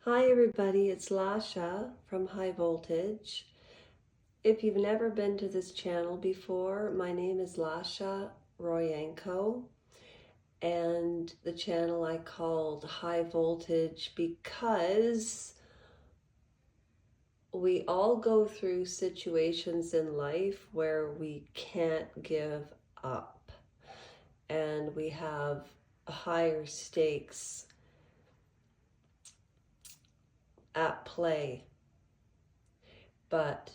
Hi everybody, it's Lasha from High Voltage. If you've never been to this channel before, my name is Lasha Royenko, and the channel I called High Voltage because we all go through situations in life where we can't give up and we have higher stakes at play. But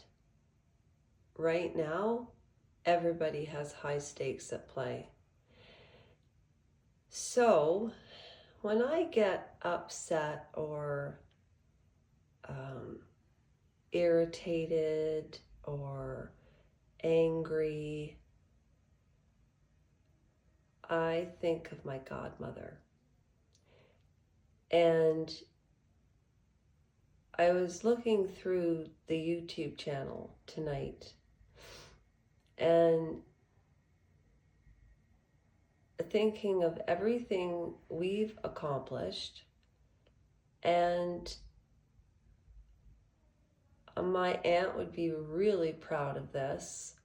right now, everybody has high stakes at play. So when I get upset or irritated or angry, I think of my godmother. And I was looking through the YouTube channel tonight and thinking of everything we've accomplished, and my aunt would be really proud of this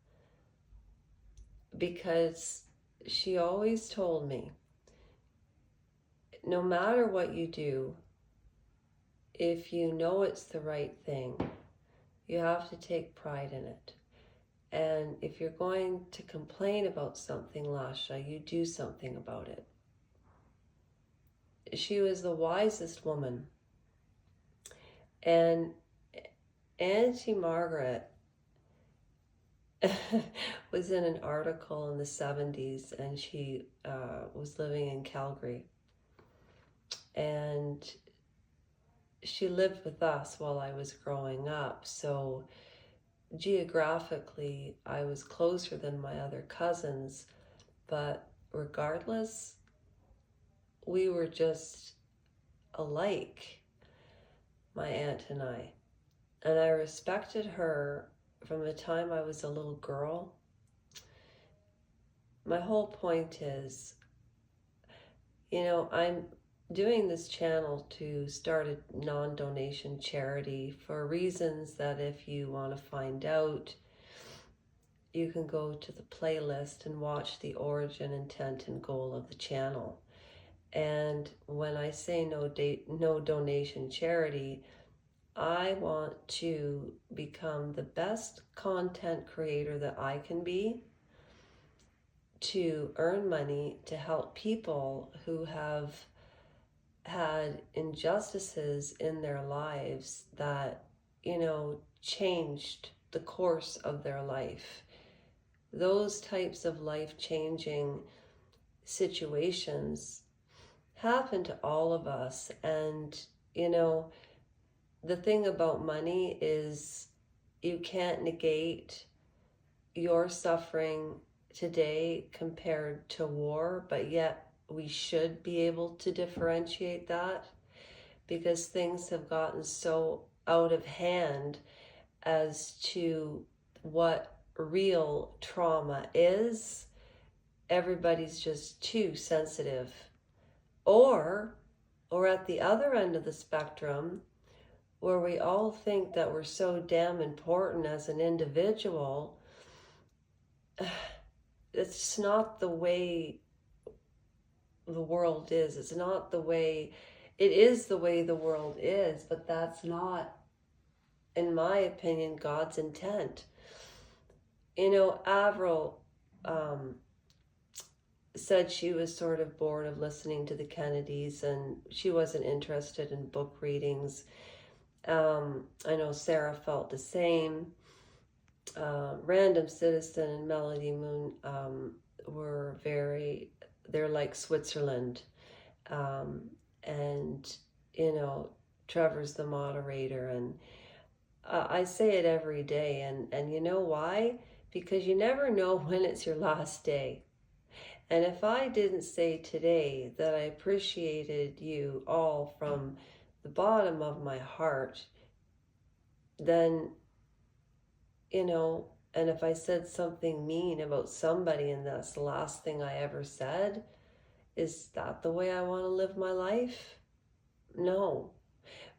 because she always told me, no matter what you do, if you know it's the right thing, you have to take pride in it. And if you're going to complain about something, Lasha, you do something about it. She was the wisest woman. And Auntie Margaret was in an article in the 70s, and she was living in Calgary. And she lived with us while I was growing up. So geographically, I was closer than my other cousins. But regardless, we were just alike, my aunt and I. And I respected her from the time I was a little girl. My whole point is, I'm doing this channel to start a non-donation charity for reasons that if you want to find out, you can go to the playlist and watch the origin, intent, and goal of the channel. And when I say no donation charity, I want to become the best content creator that I can be, to earn money to help people who have had injustices in their lives that, changed the course of their life. Those types of life-changing situations happen to all of us. And, the thing about money is you can't negate your suffering today compared to war, but yet we should be able to differentiate that, because things have gotten so out of hand as to what real trauma is. Everybody's just too sensitive. Or at the other end of the spectrum, where we all think that we're so damn important as an individual, it's not the way the world is. It's not the way, it is the way the world is, but that's not, in my opinion, God's intent. Avril said she was sort of bored of listening to the Kennedys and she wasn't interested in book readings. I know Sarah felt the same. Random Citizen and Melody Moon they're like Switzerland. And, Trevor's the moderator. And I say it every day. And you know why? Because you never know when it's your last day. And if I didn't say today that I appreciated you all from the bottom of my heart, then, and if I said something mean about somebody and that's the last thing I ever said, is that the way I want to live my life? No.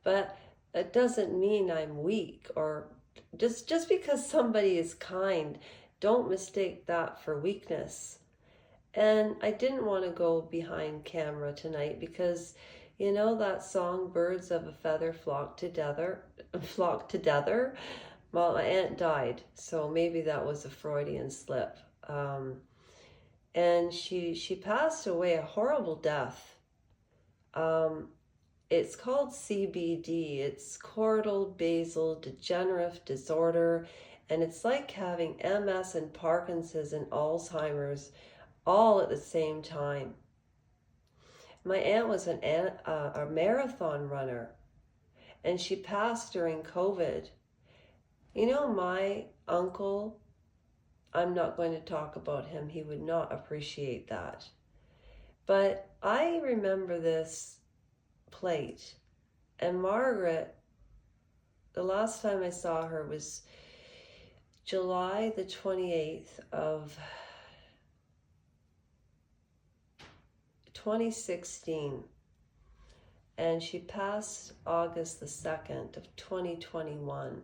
But it doesn't mean I'm weak, or just because somebody is kind, don't mistake that for weakness. And I didn't want to go behind camera tonight because you know that song "Birds of a Feather Flock Together," flock together. Well, my aunt died, so maybe that was a Freudian slip. And she passed away a horrible death. Um, it's called CBD. It's choroidal basal degenerative disorder, and it's like having MS and Parkinson's and Alzheimer's all at the same time. My aunt was a marathon runner, and she passed during COVID. You know, my uncle, I'm not going to talk about him. He would not appreciate that. But I remember this plate. And Margaret, the last time I saw her was July the 28th of 2016. And she passed August the 2nd of 2021.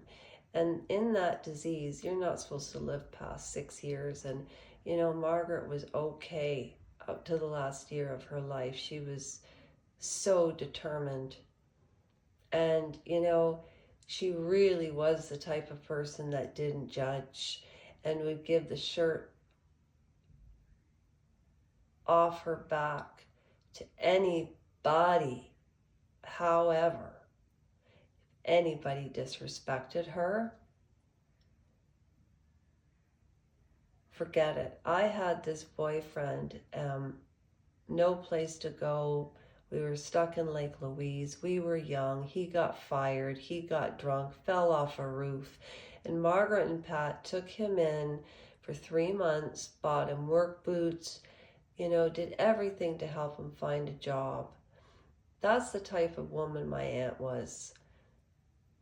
And in that disease, you're not supposed to live past 6 years. And, you know, Margaret was okay up to the last year of her life. She was so determined. And, you know, she really was the type of person that didn't judge and would give the shirt off her back to anybody. However, anybody disrespected her, forget it. I had this boyfriend, no place to go. We were stuck in Lake Louise. We were young. He got fired. He got drunk, fell off a roof. And Margaret and Pat took him in for 3 months, bought him work boots, you know, did everything to help him find a job. That's the type of woman my aunt was.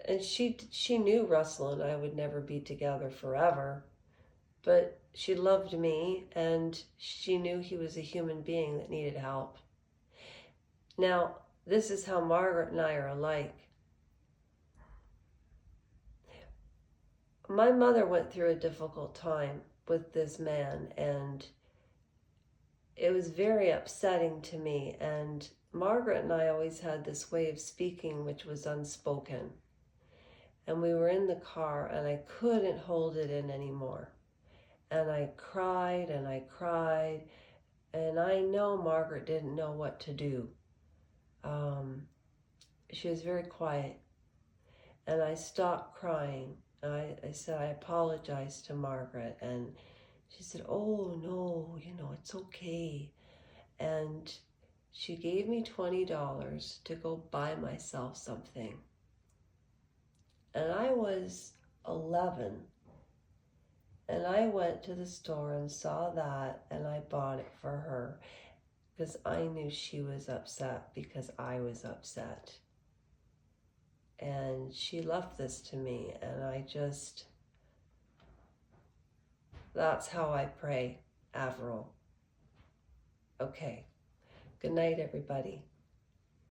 And she knew Russell and I would never be together forever. But she loved me, and she knew he was a human being that needed help. Now, this is how Margaret and I are alike. My mother went through a difficult time with this man, and it was very upsetting to me. And Margaret and I always had this way of speaking which was unspoken. And we were in the car, and I couldn't hold it in anymore. And I cried, and I cried, and I know Margaret didn't know what to do. She was very quiet, and I stopped crying. I said, I apologize to Margaret, and she said, oh no, you know, it's okay. And she gave me $20 to go buy myself something. And I was 11, and I went to the store and saw that, and I bought it for her because I knew she was upset because I was upset. And she left this to me, and that's how I pray, Avril. Okay. Good night, everybody.